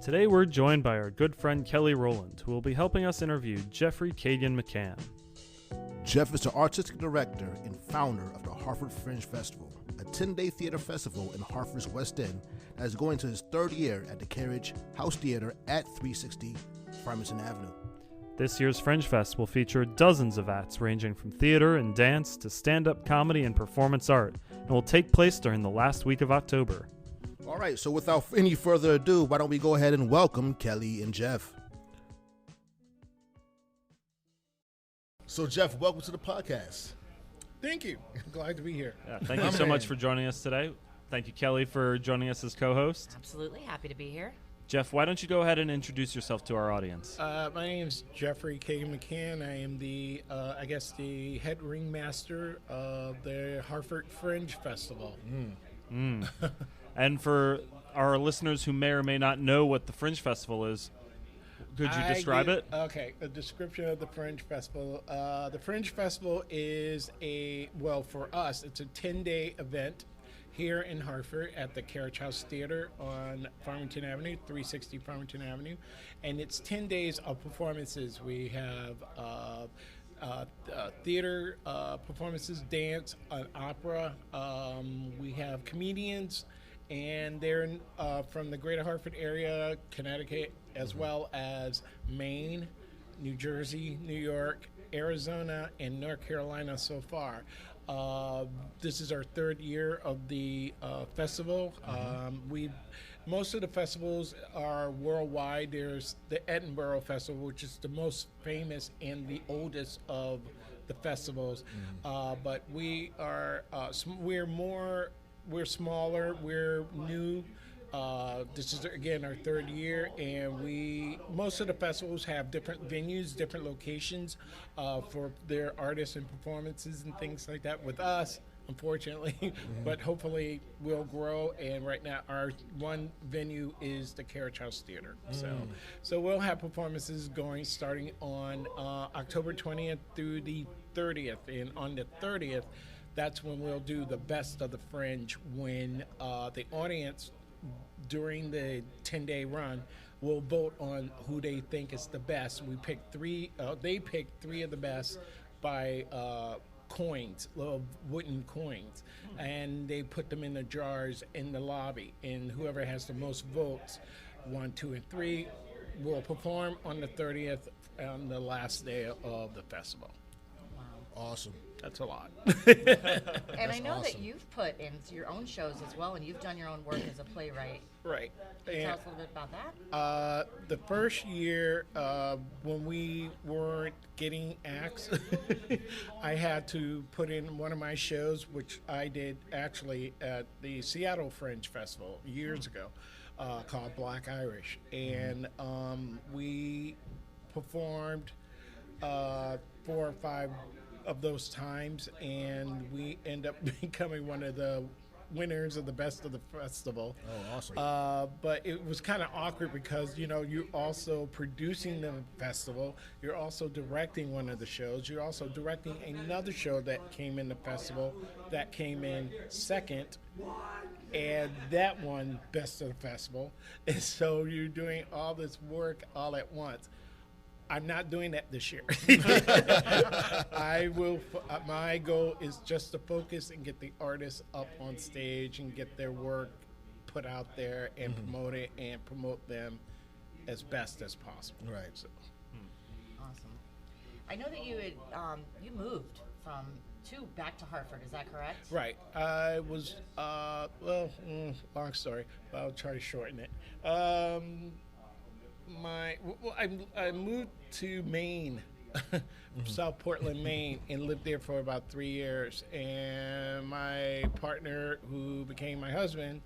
Today we're joined by our good friend Kelly Rowland, who will be helping us interview Jeffrey Kagan McCann. Jeff is the artistic director and founder of the Hartford Fringe Festival, a 10-day theater festival in Hartford's West End that is going to his third year at the Carriage House Theater at 360 Farmington Avenue. This year's Fringe Fest will feature dozens of acts ranging from theater and dance to stand-up comedy and performance art, and will take place during the last week of October. All right, so without any further ado, why don't we go ahead and welcome Kelly and Jeff. So, Jeff, welcome to the podcast. Thank you. Glad to be here. Yeah, thank you so much for joining us today. Thank you, Kelly, for joining us as co-host. Absolutely. Happy to be here. Jeff, why don't you go ahead and introduce yourself to our audience? My name is Jeffrey Kagan McCann. I am the head ringmaster of the Hartford Fringe Festival. And for our listeners who may or may not know what the Fringe Festival is, could you describe it? Okay, a description of the Fringe Festival. The Fringe Festival is for us, it's a 10-day event here in Hartford at the Carriage House Theater on Farmington Avenue, 360 Farmington Avenue. And it's 10 days of performances. We have theater performances, dance, an opera. We have comedians, and they're from the greater Hartford area, Connecticut, as well as Maine, New Jersey, New York, Arizona, and North Carolina so far. This is our third year of the festival. Most of the festivals are worldwide. There's the Edinburgh Festival, which is the most famous and the oldest of the festivals. But we are we're smaller, we're new. This is again our third year, and most of the festivals have different venues, different locations for their artists and performances and things like that. With us, unfortunately, but hopefully we'll grow. And right now, our one venue is the Carriage House Theater. So we'll have performances starting on October 20th through the 30th, and on the 30th, that's when we'll do the Best of the Fringe, when the audience during the 10-day run will vote on who they think is the best. We pick they pick three of the best by coins, little wooden coins, and they put them in the jars in the lobby, and whoever has the most votes, 1, 2, and 3, will perform on the 30th on the last day of the festival. Awesome. That's a lot. And I know that you've put in your own shows as well, and you've done your own work as a playwright. Right. Can you tell us a little bit about that? The first year, when we weren't getting acts, I had to put in one of my shows, which I did actually at the Seattle Fringe Festival years ago, called Black Irish. And we performed 4 or 5 of those times, and we end up becoming one of the winners of the Best of the Festival. Oh, awesome. But it was kind of awkward because, you're also producing the festival, you're also directing one of the shows, you're also directing another show that came in the festival that came in second, and that won Best of the Festival. And so you're doing all this work all at once. I'm not doing that this year. My goal is just to focus and get the artists up on stage and get their work put out there and promote it and promote them as best as possible. Right. So. Awesome. I know that you had you moved back to Hartford. Is that correct? Right. I was long story, but I'll try to shorten it. I moved to Maine, South Portland, Maine, and lived there for about 3 years. And my partner, who became my husband,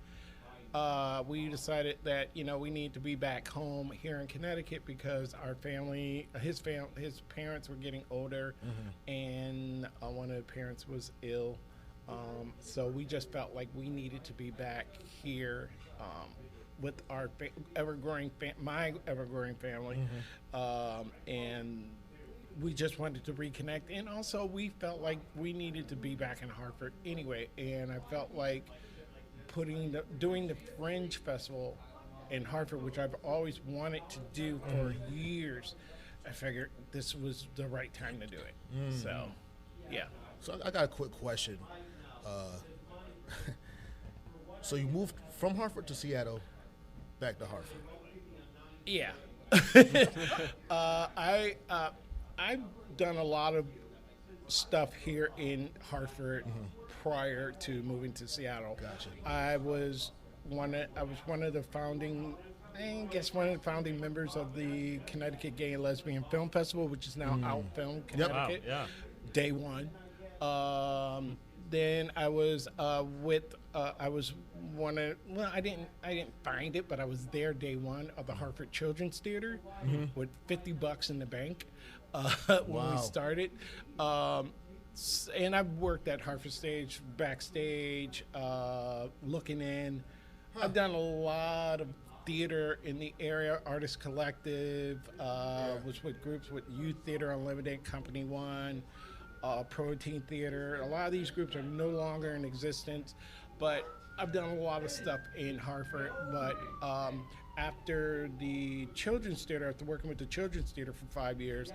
we decided that we need to be back home here in Connecticut because our family, his parents were getting older, and one of the parents was ill. So we just felt like we needed to be back here. With our my ever-growing family, and we just wanted to reconnect. And also, we felt like we needed to be back in Hartford anyway. And I felt like doing the Fringe Festival in Hartford, which I've always wanted to do for years. I figured this was the right time to do it. So, yeah. So I got a quick question. So you moved from Hartford to Seattle, back to Hartford. Yeah. I've done a lot of stuff here in Hartford prior to moving to Seattle. Gotcha. I was one of the founding members of the Connecticut Gay and Lesbian Film Festival, which is now Out Film Connecticut. Wow, yeah. Day one. Then I was I didn't find it, but I was there day one of the Hartford Children's Theater with $50 in the bank when we started. And I've worked at Hartford Stage, backstage, looking in. I've done a lot of theater in the area, Artist Collective, was with groups with Youth Theater Unlimited, Company One, Protein Theater. A lot of these groups are no longer in existence, but I've done a lot of stuff in Hartford. But after the Children's Theater, after working with the Children's Theater for 5 years,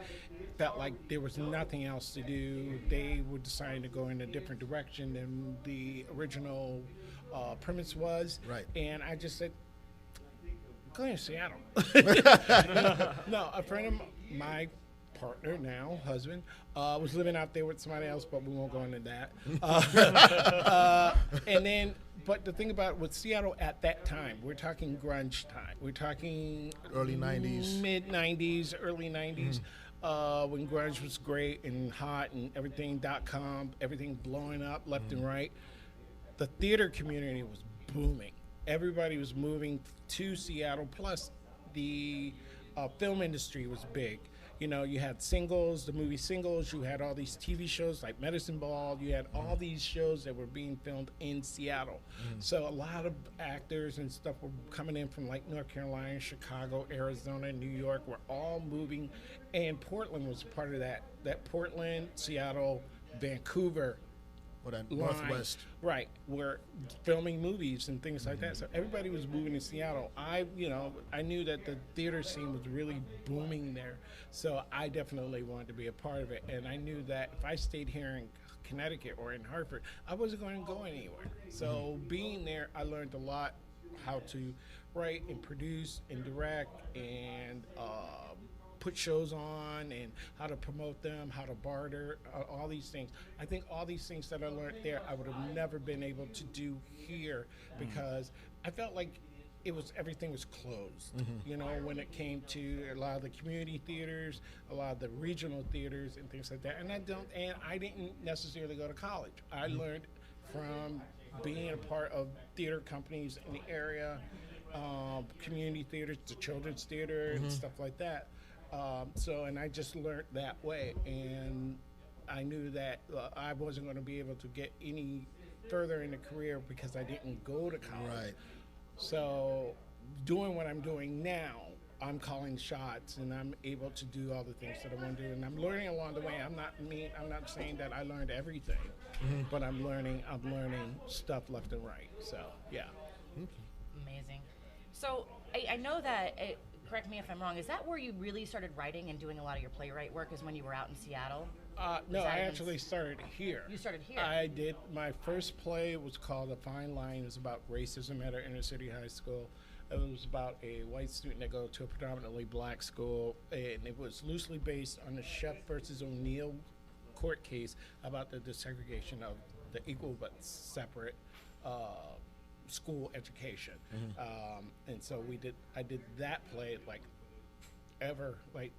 felt like there was nothing else to do. They were deciding to go in a different direction than the original premise was. Right. And I just said, go to Seattle. No, a friend of my partner now, husband, was living out there with somebody else, but we won't go into that. But the thing about with Seattle at that time, we're talking grunge time. We're talking Early 90s. mid 90s, early 90s, when grunge was great and hot and everything, .com, everything blowing up left and right. The theater community was booming. Everybody was moving to Seattle. Plus, the film industry was big. You know, you had Singles, the movie Singles. You had all these TV shows like Medicine Ball. You had all these shows that were being filmed in Seattle. So a lot of actors and stuff were coming in from like North Carolina, Chicago, Arizona, New York. Were all moving, and Portland was part of that. That Portland, Seattle, Vancouver. Northwest. Right, we're filming movies and things like that. So everybody was moving to Seattle. I knew that the theater scene was really booming there. So I definitely wanted to be a part of it. And I knew that if I stayed here in Connecticut or in Hartford, I wasn't going to go anywhere. So being there, I learned a lot how to write and produce and direct and put shows on and how to promote them, how to barter, all these things. I think all these things that I learned there, I would have never been able to do here because I felt like everything was closed. You know, when it came to a lot of the community theaters, a lot of the regional theaters and things like that. And I didn't necessarily go to college. I learned from being a part of theater companies in the area, community theaters, the children's theater and stuff like that. And I just learned that way, and I knew that I wasn't going to be able to get any further in the career because I didn't go to college. Right. So doing what I'm doing now, I'm calling shots, and I'm able to do all the things that I want to do, and I'm learning along the way. I'm not saying that I learned everything, but I'm learning stuff left and right. So yeah. Amazing. So I know that. Correct me if I'm wrong. Is that where you really started writing and doing a lot of your playwright work? Is when you were out in Seattle? No, I actually started here. You started here. I did. My first play was called A Fine Line. It was about racism at our inner city high school. It was about a white student that go to a predominantly black school, and it was loosely based on the Sheff versus O'Neill court case about the desegregation of the equal but separate school education. And so I did that play like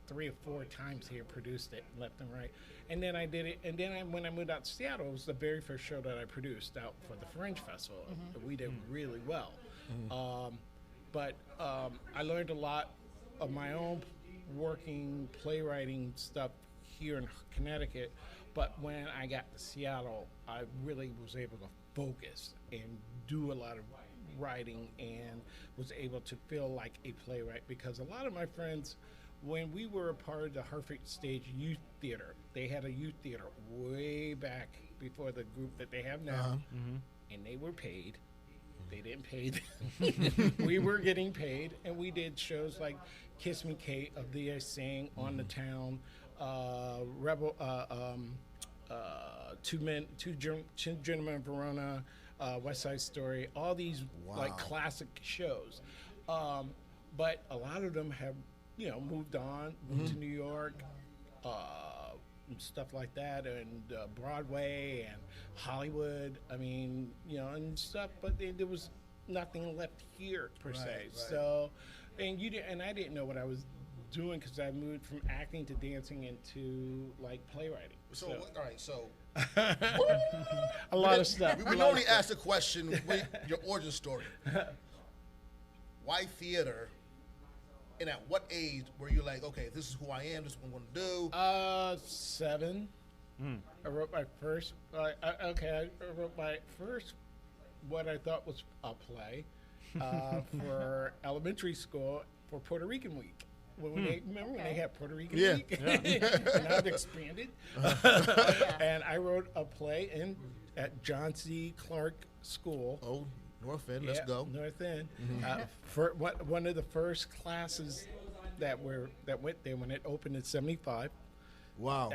3 or 4 times here, produced it left and right. And then I did it, and then when I moved out to Seattle, it was the very first show that I produced out for the Fringe Festival. We did really well. But I learned a lot of my own working playwriting stuff here in Connecticut. But when I got to Seattle, I really was able to focus and do a lot of writing and was able to feel like a playwright, because a lot of my friends, when we were a part of the Hartford Stage Youth Theater, they had a youth theater way back before the group that they have now, and they were paid They didn't pay them. We were getting paid, and we did shows like Kiss Me Kate, Of Thee I Sing, On the Town, Rebel, Two Gentlemen of Verona, West Side Story, all these like classic shows. But a lot of them have, moved on, moved to New York, and stuff like that, and Broadway and Hollywood. I mean, and stuff. But there was nothing left here per se. Right. So, and I didn't know what I was doing because I moved from acting to dancing into like playwriting. So, all right, so a lot of stuff. We normally ask the question with your origin story. Why theater? And at what age were you like, okay, this is who I am, this is what I'm going to do? 7. I wrote my first. I wrote my first. What I thought was a play for elementary school for Puerto Rican Week. When they had Puerto Rican Week? Yeah. And now they've expanded. And I wrote a play at John C. Clark School. Oh, North End, let's go. North End. For one of the first classes that went there when it opened in 75. Wow.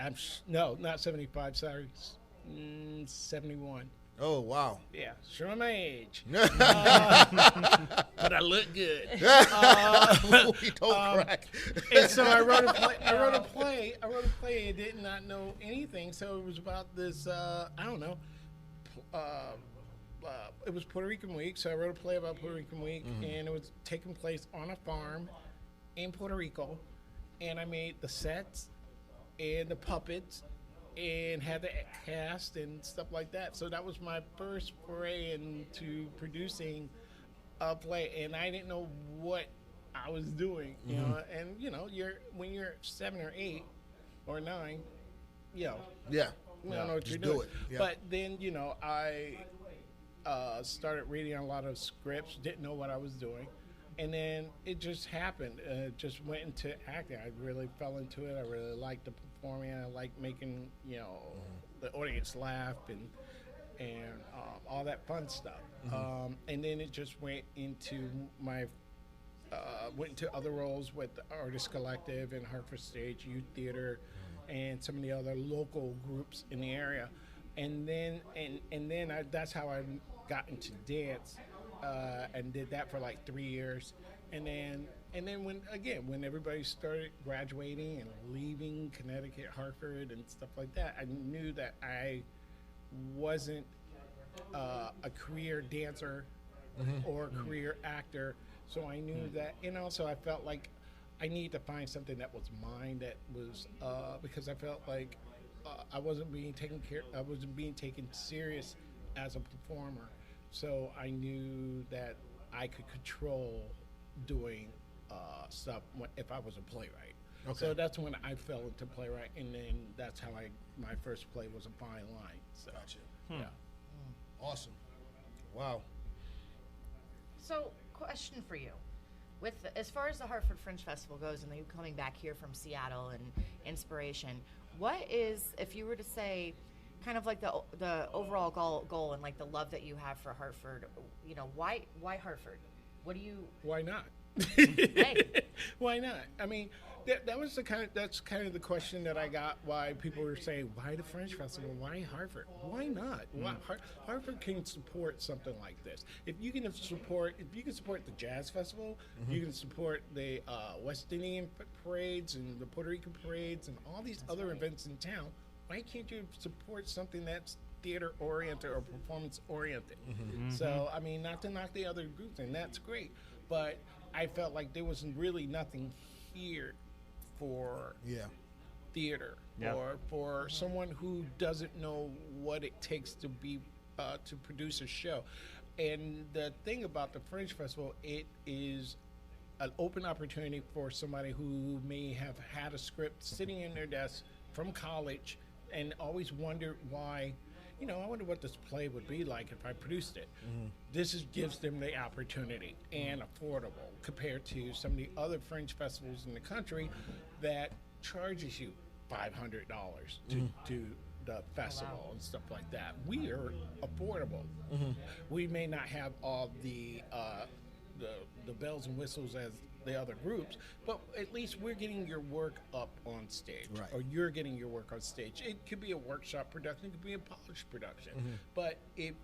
No, not 75, sorry. 71. Oh, wow. Yeah, show my age. But I look good. We don't crack. And so I wrote a play. I did not know anything. So it was about this, it was Puerto Rican Week. So I wrote a play about Puerto Rican Week, and it was taking place on a farm in Puerto Rico. And I made the sets and the puppets and had the cast and stuff like that. So that was my first foray into producing a play, and I didn't know what I was doing, you know. And when you're 7 or 8 or 9, you don't know what you're doing. Yeah. But then I started reading a lot of scripts, didn't know what I was doing. And then it just happened. Just went into acting. I really fell into it. I really liked the performing. I liked making, the audience laugh and all that fun stuff. And then it just went into went into other roles with the Artist Collective and Hartford Stage Youth Theater and some of the other local groups in the area. And then that's how I got into dance. And did that for like 3 years, and then when everybody started graduating and leaving Connecticut, Hartford, and stuff like that, I knew that I wasn't a career dancer or a career actor. So I knew that, and also I felt like I needed to find something that was mine. That was because I felt like I wasn't being taken serious as a performer. So I knew that I could control doing stuff if I was a playwright. Okay. So that's when I fell into playwright, and then that's how my first play was A Fine Line. So, gotcha. Yeah. Awesome. Wow. So, question for you. As far as the Hartford Fringe Festival goes, and you coming back here from Seattle and inspiration, what is, if you were to say, kind of like the overall goal and like the love that you have for Hartford, why Hartford? Why not? Hey. Why not? I mean, that's kind of the question that I got. Why people were saying, why the Fringe Festival? Why Hartford? Why not? Why, Hartford can support something like this. If you can support the Jazz Festival, you can support the West Indian parades and the Puerto Rican parades and all these other events in town. Why can't you support something that's theater oriented or performance oriented? So, I mean, not to knock the other groups, and that's great, but I felt like there was really nothing here for theater or for someone who doesn't know what it takes to be to produce a show. And the thing about the Fringe Festival, it is an open opportunity for somebody who may have had a script sitting in their desk from college and always wondered why, I wonder what this play would be like if I produced it. This gives them the opportunity and affordable compared to some of the other Fringe festivals in the country that charges you $500 to the festival and stuff like that. We are affordable. We may not have all the bells and whistles as the other groups, but at least we're getting your work up on stage, or you're getting your work on stage. It could be a workshop production, it could be a polished production, but if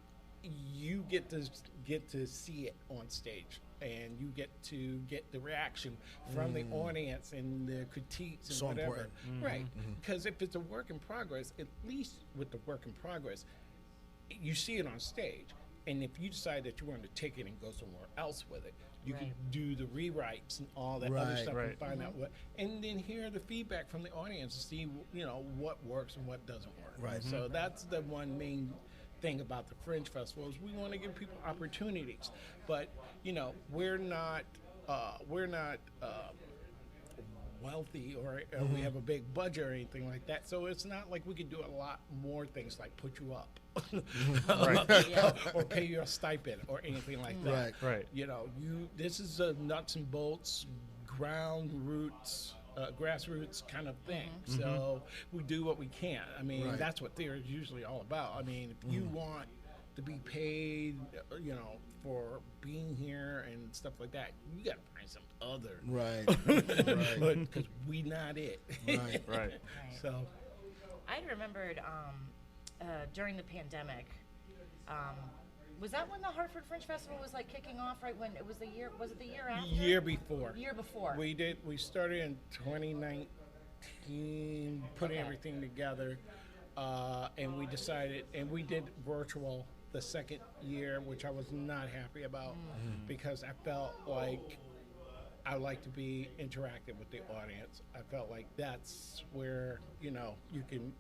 you get to see it on stage, and you get to get the reaction from the audience and the critiques and whatever. Important. Right. Because if it's a work in progress, at least with the work in progress, you see it on stage. And if you decide that you want to take it and go somewhere else with it, you can do the rewrites and all that other stuff and find out what, and then hear the feedback from the audience and see, what works and what doesn't work. Right. So that's the one main thing about the Fringe Festival is we want to give people opportunities, but we're not wealthy or we have a big budget or anything like that, so it's not like we could do a lot more things like put you up or pay you a stipend or anything like that. Right. This is a nuts and bolts grassroots kind of thing. So we do what we can. I mean, that's what theater is usually all about. I mean, if you want to be paid, for being here and stuff like that, you got to find some other. But because we not it. Right. So I remembered during the pandemic. Was that when the Hartford Fringe Festival was like kicking off? Right when it was the year? Was it the year after? Year before. Year before. We started in 2019, putting everything together, and we decided, and we did virtual the second year, which I was not happy about because I felt like I like to be interactive with the audience. I felt like that's where you can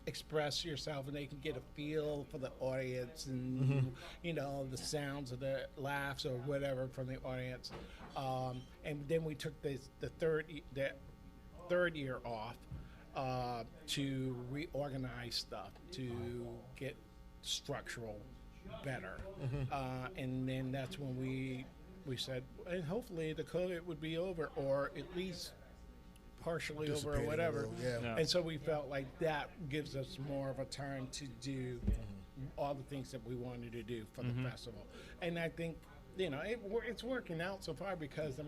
express yourself and they can get a feel for the audience and the sounds of the laughs or whatever from the audience, and then we took the third year off to reorganize stuff to get structural better, and then that's when we said, and hopefully the COVID would be over, or at least partially over or whatever. And so we felt like that gives us more of a time to do all the things that we wanted to do for the festival. And I think it's working out so far because on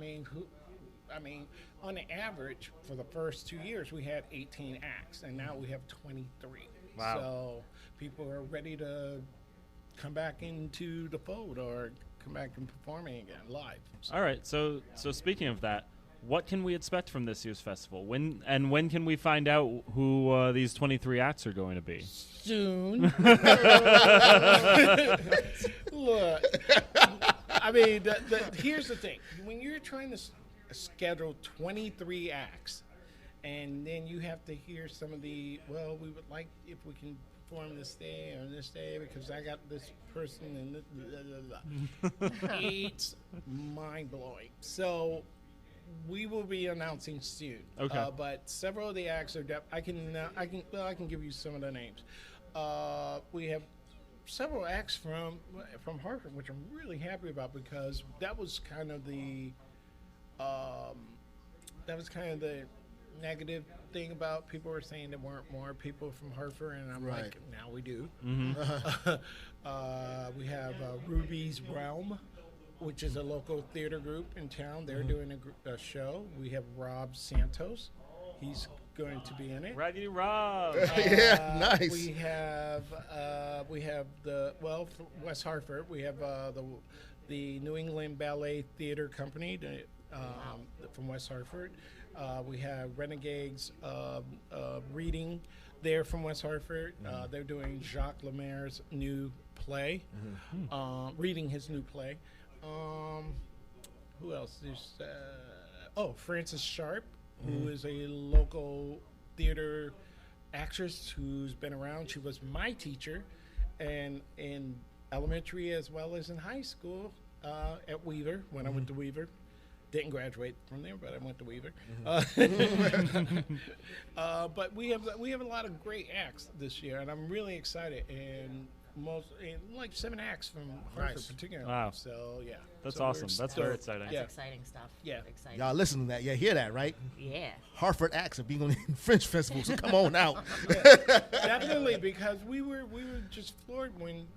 the average for the first 2 years we had 18 acts and now we have 23. Wow. So people are ready to come back into the fold or come back and performing again live. All right. So speaking of that, what can we expect from this year's festival? When can we find out who these 23 acts are going to be? Soon. Look, here's the thing. When you're trying to schedule 23 acts, and then you have to hear some of we would like if we can perform this day or this day because I got this person and it's mind-blowing. So we will be announcing soon. Okay. But several of the acts are I can give you some of the names. We have several acts from Hartford, which I'm really happy about because that was kind of the negative thing about people were saying there weren't more people from Hartford, and I'm like, now we do. We have Ruby's Realm, which is a local theater group in town. They're doing a show. We have Rob Santos. He's going to be in it. Raggedy Rob. Nice. We have from West Hartford. We have the New England Ballet Theater Company from West Hartford. We have Renegades reading. They're from West Hartford. They're doing Jacques Lemaire's new play, reading his new play. Who else? There's Frances Sharp, who is a local theater actress who's been around. She was my teacher, and in elementary as well as in high school at Weaver when I went to Weaver. Didn't graduate from there, but I went to Weaver. But we have a lot of great acts this year, and I'm really excited. And like 7 acts from Hartford, Nice. particularly. Wow. So yeah, That's So we're awesome. That's still- very exciting. That's Yeah. exciting stuff. Yeah. Exciting. Y'all listen to that. Yeah, hear that, right? Yeah. Hartford acts are being on the Fringe Festival, so come on out. Definitely, because we were just floored when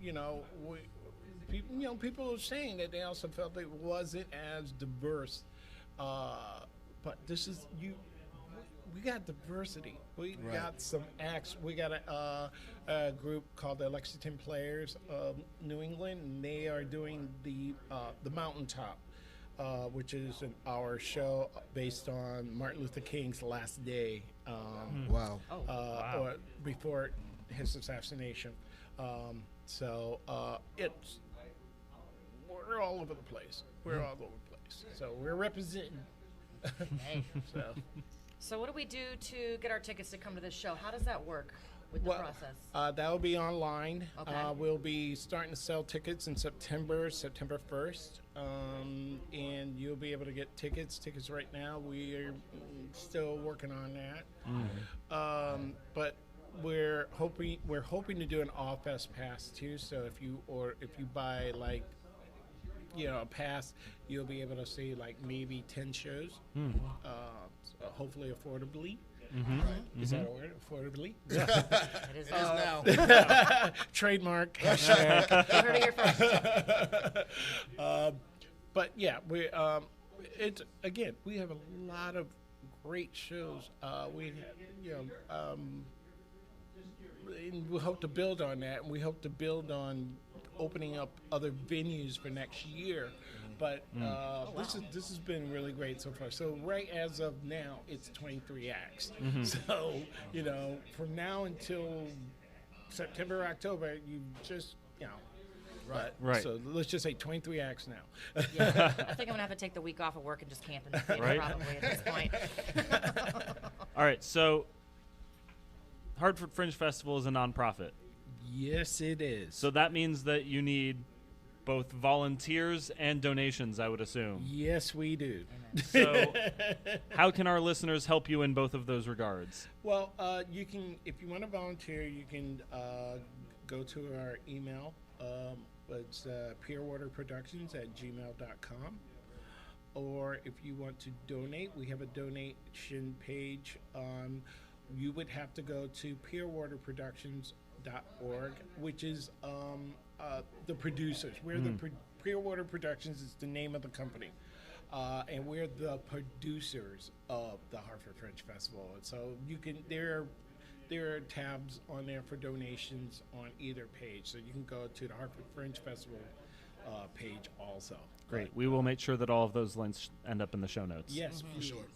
people were saying that they also felt it wasn't as diverse. But this is we got diversity. We Right. got some acts. We got a group called the Lexington Players of New England, and they are doing the Mountaintop, which is an hour show based on Martin Luther King's last day. Wow. Oh. Or before his assassination. It's we're all over the place. We're all over the place. So we're representing. Hey. So So what do we do to get our tickets to come to this show? How does that work with the process? That will be online. Okay. We'll be starting to sell tickets in September 1st, and you'll be able to get tickets right now. We are still working on that. But we're hoping to do an All Fest pass too. So if you buy like a pass, you'll be able to see like maybe 10 shows. So hopefully affordably. Is that a word? Affordably? It is Now. Trademark. You heard it here first. But yeah, we have a lot of great shows. And we hope to build on that, and we hope to build on opening up other venues for next year. But this has been really great so far. So right as of now, it's 23 acts. So from now until September, October, you just Right. So let's just say 23 acts now. Yeah. I think I'm gonna have to take the week off of work and just camp in the theater Right. probably at this point. All right, so Hartford Fringe Festival is a nonprofit. Yes, it is. So that means that you need both volunteers and donations, I would assume. Yes, we do. So how can our listeners help you in both of those regards? Well, you can, if you want to volunteer, you can go to our email. It's peerwaterproductions@gmail.com. Or if you want to donate, we have a donation page. You would have to go to peerwaterproductions.org, which is the producers. We're the Peerwater Productions is the name of the company. And we're the producers of the Hartford Fringe Festival. And so there are tabs on there for donations on either page. So you can go to the Hartford Fringe Festival page also. Great. We will make sure that all of those links end up in the show notes. Yes, please. sure.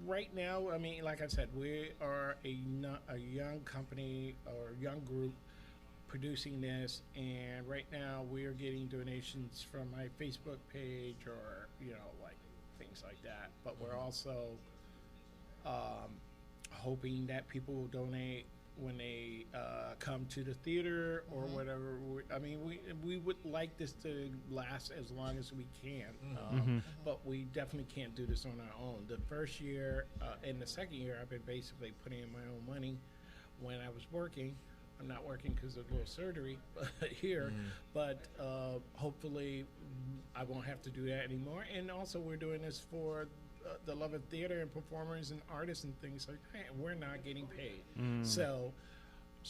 Right now, like I said, we are a young company or young group producing this, and right now we are getting donations from my Facebook page or like things like that. But we're also hoping that people will donate when they come to the theater or whatever. We would like this to last as long as we can, but we definitely can't do this on our own. The first year and the second year, I've been basically putting in my own money when I was working. I'm not working because of a little surgery here, but hopefully I won't have to do that anymore. And also we're doing this for the love of theater and performers and artists and things like that. We're not getting paid. So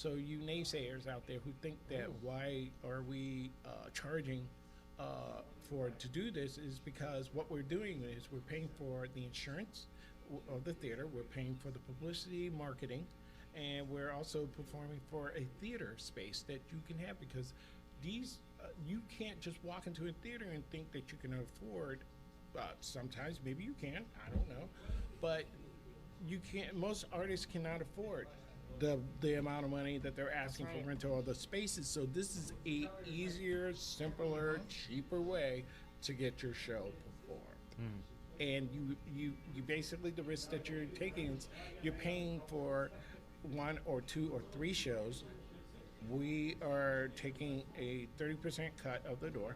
you naysayers out there who think that why are we charging to do this is because what we're doing is we're paying for the insurance of the theater, we're paying for the publicity, marketing, and we're also performing for a theater space that you can have, because these you can't just walk into a theater and think that you can afford. Sometimes maybe you can, I don't know, but you can't. Most artists cannot afford the amount of money that they're asking That's right. for rental of the spaces. So this is a easier, simpler, cheaper way to get your show performed. And you basically, the risk that you're taking is you're paying for 1 or 2 or 3 shows. We are taking a 30% cut of the door,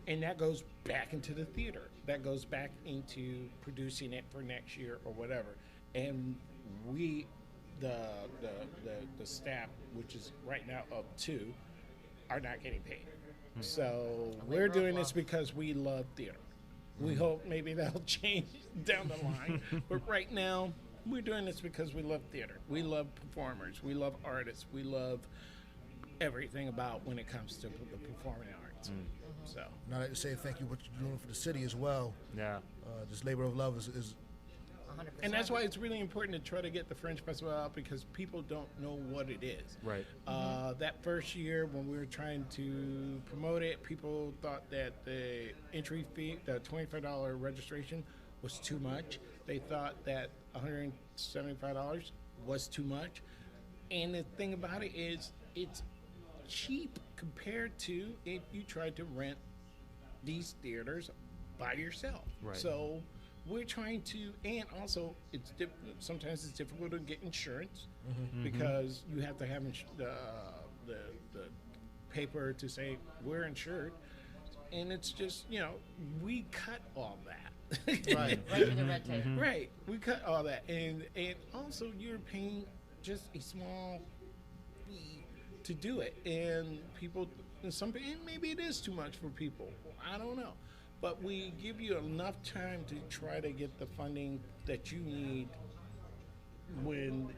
and that goes back into the theater. That goes back into producing it for next year or whatever. And we the staff, which is right now up 2, are not getting paid. So we're doing this because we love theater. We hope maybe that'll change down the line. But right now, we're doing this because we love theater. We love performers. We love artists. We love everything about when it comes to the performing arts. So Now, I'd like to say thank you for what you're doing for the city as well. Yeah. This labor of love is 100%. and that's why it's really important to try to get the Fringe Festival out, because people don't know what it is. Right. That first year when we were trying to promote it, people thought that the entry fee, the $25 registration, was too much. They thought that $175 was too much. And the thing about it is, it's cheap compared to if you tried to rent these theaters by yourself. Right. So we're trying to, and also sometimes it's difficult to get insurance because you have to have the paper to say we're insured, and it's just, we cut all that. right. Right through the red tape. Right, we cut all that, and also you're paying just a small fee to do it, and people, and maybe it is too much for people. I don't know, but we give you enough time to try to get the funding that you need when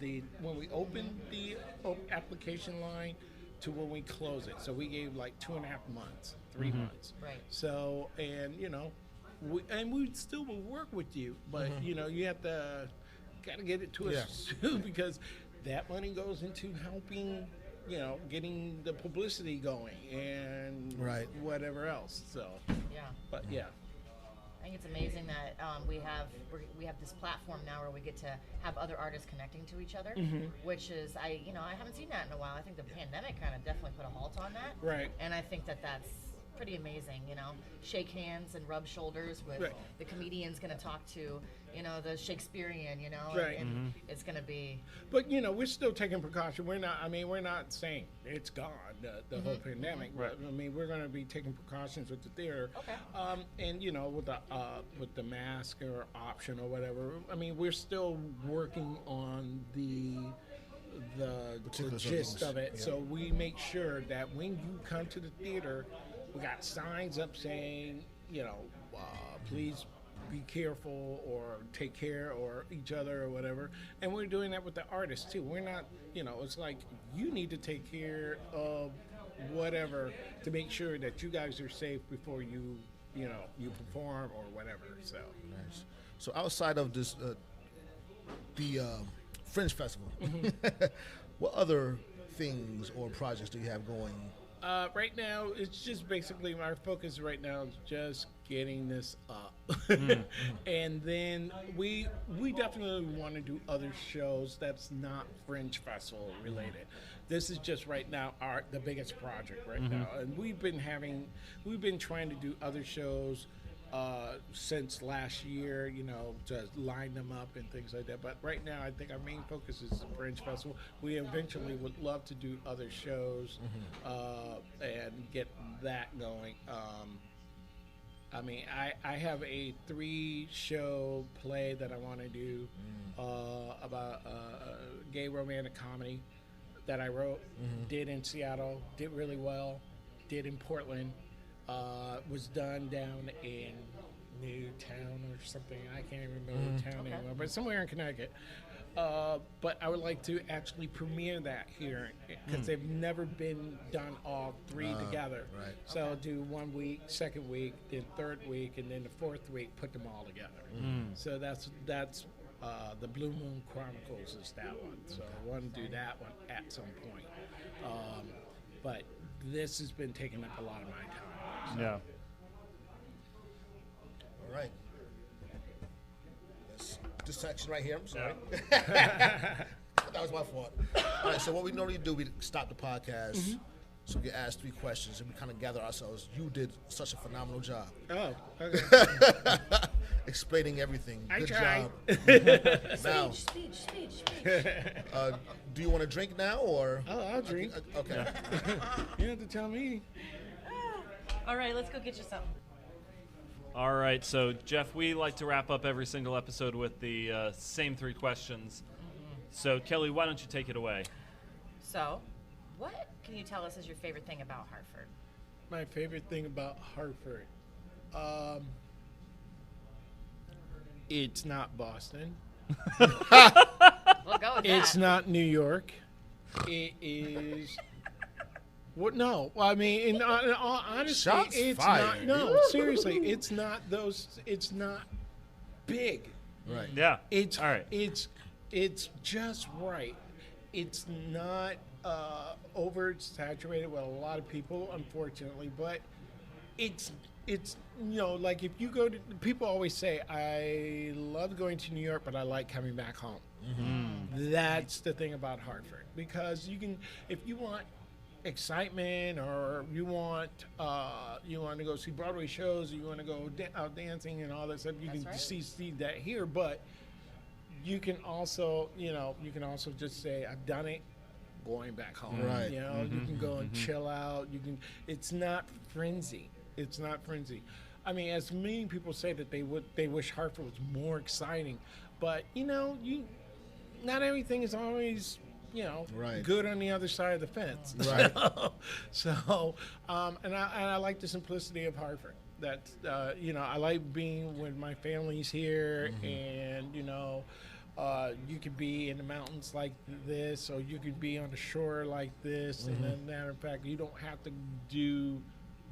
we open the application line to when we close it. So we gave like 2.5 months, 3 months. Right. So, and we still will work with you, but you have to gotta get it to us soon, because that money goes into helping, getting the publicity going and whatever else. So, Yeah. but yeah. I think it's amazing that we have this platform now where we get to have other artists connecting to each other, which is I haven't seen that in a while. I think the pandemic kind of definitely put a halt on that. Right. And I think that that's pretty amazing. Shake hands and rub shoulders with the comedian's going to talk to the Shakespearean. Right. And it's going to be. But we're still taking precaution. We're not saying it's gone, the whole pandemic. Right. But, we're going to be taking precautions with the theater. Okay. And with the mask or option or whatever. We're still working on the gist of it. Yeah. So we make sure that when you come to the theater, we got signs up saying, please be careful or take care or each other or whatever. And we're doing that with the artists too. We're not, it's like you need to take care of whatever to make sure that you guys are safe before you perform or whatever. So Nice. So outside of this, the Fringe Festival, what other things or projects do you have going? Right now, it's just basically our focus right now is just getting this up. And then we definitely want to do other shows that's not Fringe Festival related. This is just right now the biggest project right now. And we've been trying to do other shows since last year, to line them up and things like that. But right now, I think our main focus is the Fringe Festival. We eventually would love to do other shows and get that going. I have a 3-show play that I want to do about a gay romantic comedy that I wrote, did in Seattle, did really well, did in Portland. Was done down in Newtown or something. I can't even remember the town anymore, but somewhere in Connecticut. But I would like to actually premiere that here because they've never been done all 3 together. Right. So I'll do 1 week, 2nd week, then 3rd week, and then the 4th week, put them all together. So that's the Blue Moon Chronicles is that one. So I want to do that one at some point. But this has been taking up a lot of my time. Yeah. All right. This section right here. I'm sorry. That was my fault. All right. So what we normally do, we stop the podcast. So we get asked 3 questions, and we kind of gather ourselves. You did such a phenomenal job. Oh, okay. Explaining everything. I Good tried. job. Now, Speech. do you want to drink now or? Oh, I'll drink. Okay. You don't have to tell me. All right, let's go get you something. All right, so Jeff, we like to wrap up every single episode with the same 3 questions. So, Kelly, why don't you take it away? So, what can you tell us is your favorite thing about Hartford? My favorite thing about Hartford, it's not Boston. We'll go with It's that. not New York. It is. What? No. Well, I mean, in all honesty, Shots it's fired. not. No, seriously, it's not those. It's not big. Right. Yeah. It's all right. It's just right. It's not oversaturated with a lot of people, unfortunately, but it's like if you go to, people always say I love going to New York, but I like coming back home. That's the thing about Hartford, because you can, if you want excitement, or you want to go see Broadway shows, or you want to go out dancing and all that stuff, you That's can right. see that here. But you can also just say I've done it, going back home. Right. You can go and chill out. It's not frenzy. It's not frenzy. I mean, as many people say that they wish Hartford was more exciting, but not everything is always Right. good on the other side of the fence. Right. So, and I like the simplicity of Hartford. That I like being when my family's here, and you could be in the mountains like this, or you could be on the shore like this. And as a matter of fact, you don't have to do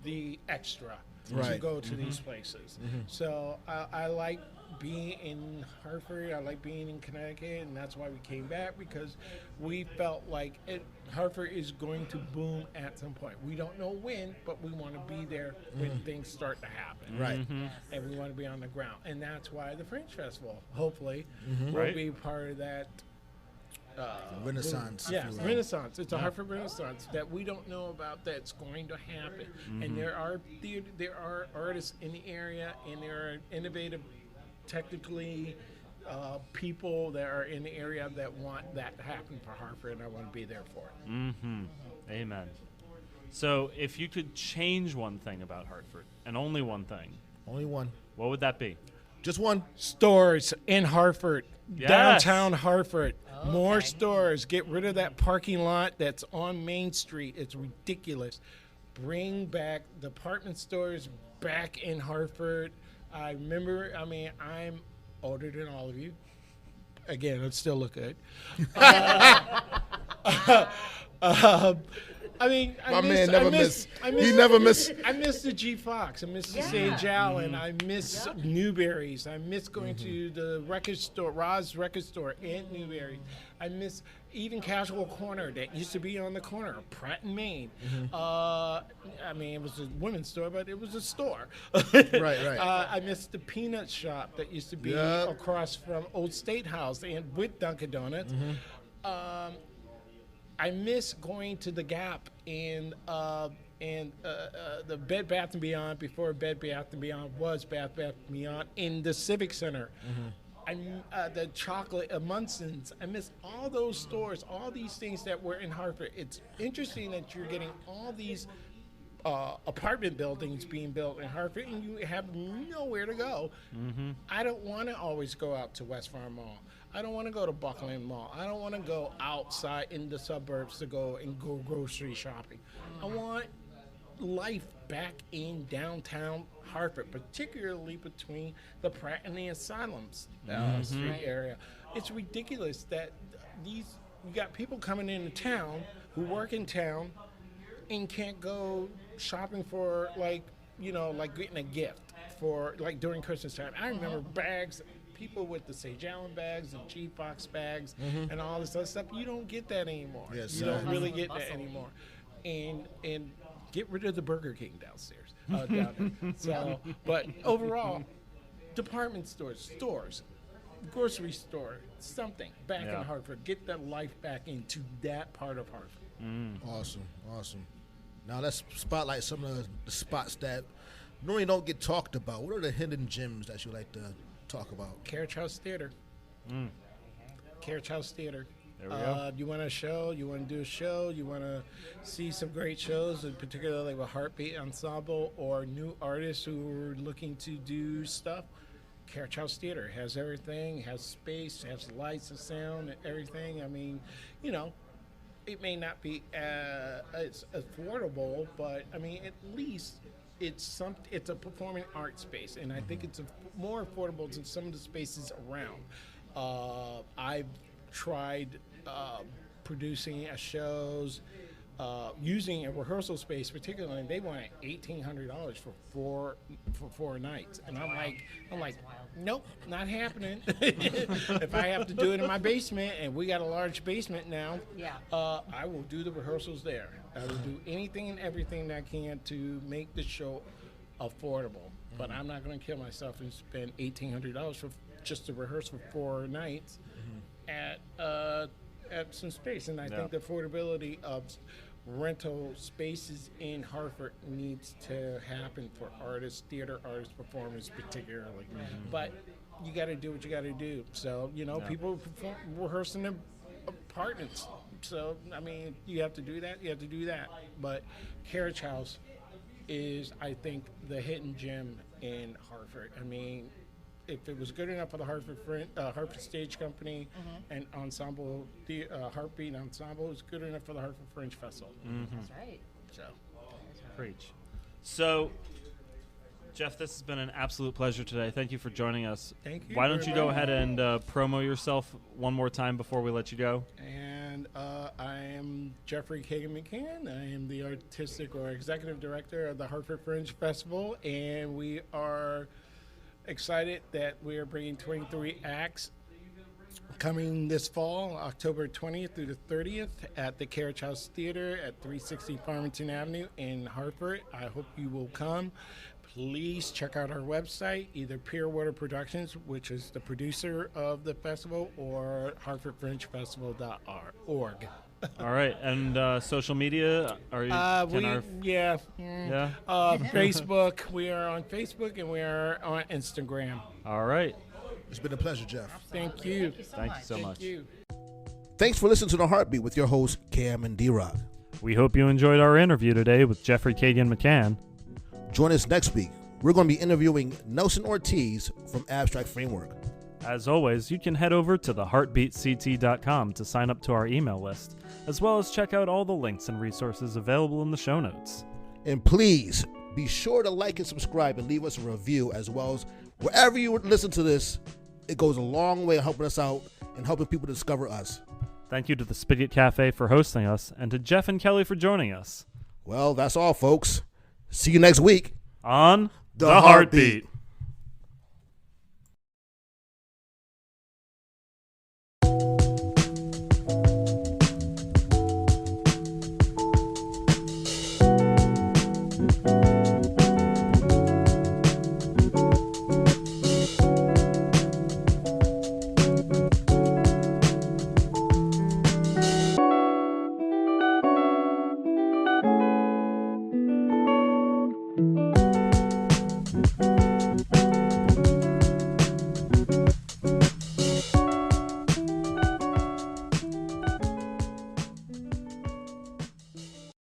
the extra to Right. go to these places. So I like being in Hartford. I like being in Connecticut, and that's why we came back, because we felt like Hartford is going to boom at some point. We don't know when, but we want to be there when things start to happen. Right. And we want to be on the ground. And that's why the Fringe Festival, hopefully, will Right. be part of that. Renaissance. if Yeah, you will. Renaissance. It's a Hartford Renaissance that we don't know about, that's going to happen. And there are artists in the area, and there are innovative, technically, people that are in the area that want that to happen for Hartford, and I want to be there for it. Amen. So, if you could change one thing about Hartford, and only one thing, Only one. what would that be? Just one. Stores in Hartford, Yes. downtown Hartford. More Okay. stores. Get rid of that parking lot that's on Main Street. It's ridiculous. Bring back department stores back in Hartford. I remember, I'm older than all of you. Again, I still look good. My man never miss. He never miss. I miss the G Fox. I miss the Yeah. Sage Allen. I miss Newberry's. I miss going to the record store, Roz's record store in Newberry. I miss even Casual Corner that used to be on the corner of Pratt and Main. It was a women's store, but it was a store. Right. I miss the Peanut Shop that used to be Yep. across from Old State House and with Dunkin' Donuts. I miss going to the Gap and the Bed Bath & Beyond before Bed Bath & Beyond was Bed Bath & Beyond in the Civic Center. The chocolate Munson's. I miss all those stores, all these things that were in Hartford. It's interesting that you're getting all these apartment buildings being built in Hartford, and you have nowhere to go. I don't want to always go out to West Farm Mall. I don't want to go to Buckland Mall. I don't want to go outside in the suburbs to go grocery shopping. I want life back in downtown Hartford, particularly between the Pratt and the Asylums Street area. It's ridiculous that you got people coming into town who work in town and can't go shopping for getting a gift for during Christmas time. I remember bags. People with the Sage Allen bags and G Fox bags and all this other stuff. You don't get that anymore. Yes, you don't sir. really get that anymore. And get rid of the Burger King downstairs. Down there. So, but overall, department stores, grocery store, something back in Hartford. Get that life back into that part of Hartford. Awesome. Now let's spotlight some of the spots that normally don't get talked about. What are the hidden gems that you like to talk about? Carriage House Theater. Carriage House Theater. There we go. You want a show? You want to do a show? You want to see some great shows, and particularly with Heartbeat Ensemble or new artists who are looking to do stuff? Carriage House Theater. It has everything, has space, has lights and sound and everything. I mean, you know, it may not be as affordable, but I mean, at least it's a performing art space, and I think it's more affordable than some of the spaces around. I've tried producing shows using a rehearsal space, particularly. They want $1,800 for four nights, and I'm like, nope, not happening. If I have to do it in my basement, and we got a large basement now, I will do the rehearsals there. I will do anything and everything that I can to make the show affordable. But I'm not going to kill myself and spend $1,800 for just to rehearse for 4 nights at some space. And I think the affordability of rental spaces in Hartford needs to happen for artists, theater artists, performers particularly. But you got to do what you got to do. So, you know, people rehearse in their apartments. So, I mean, you have to do that. But Carriage House is, I think, the hidden gem in Hartford. I mean, if it was good enough for the Hartford Stage Company and Ensemble, the Heartbeat Ensemble, it was good enough for the Hartford Fringe Festival. That's right. So, Preach. So, Jeff, this has been an absolute pleasure today. Thank you for joining us. Thank you. Why don't you go ahead and promo yourself one more time before we let you go? And I am Jeffrey Kagan McCann. I am the artistic or executive director of the Hartford Fringe Festival, and we are excited that we are bringing 23 acts coming this fall, October 20th through the 30th at the Carriage House Theater at 360 Farmington Avenue in Hartford. I hope you will come. Please check out our website, either Pure Water Productions, which is the producer of the festival, or hartfordfringefestival.org. All right, and social media? Are you? Facebook. We are on Facebook and we are on Instagram. All right. It's been a pleasure, Jeff. Thank you. Thank you so much. Thank you. Thanks for listening to The Heartbeat with your hosts, Cam and D-Rock. We hope you enjoyed our interview today with Jeffrey Kagan McCann. Join us next week. We're going to be interviewing Nelson Ortiz from Abstract Framework. As always, you can head over to theheartbeatct.com to sign up to our email list, as well as check out all the links and resources available in the show notes. And please be sure to like and subscribe and leave us a review, as well as wherever you listen to this. It goes a long way in helping us out and helping people discover us. Thank you to the Spigot Cafe for hosting us, and to Jeff and Kelly for joining us. Well, that's all, folks. See you next week on The Heartbeat.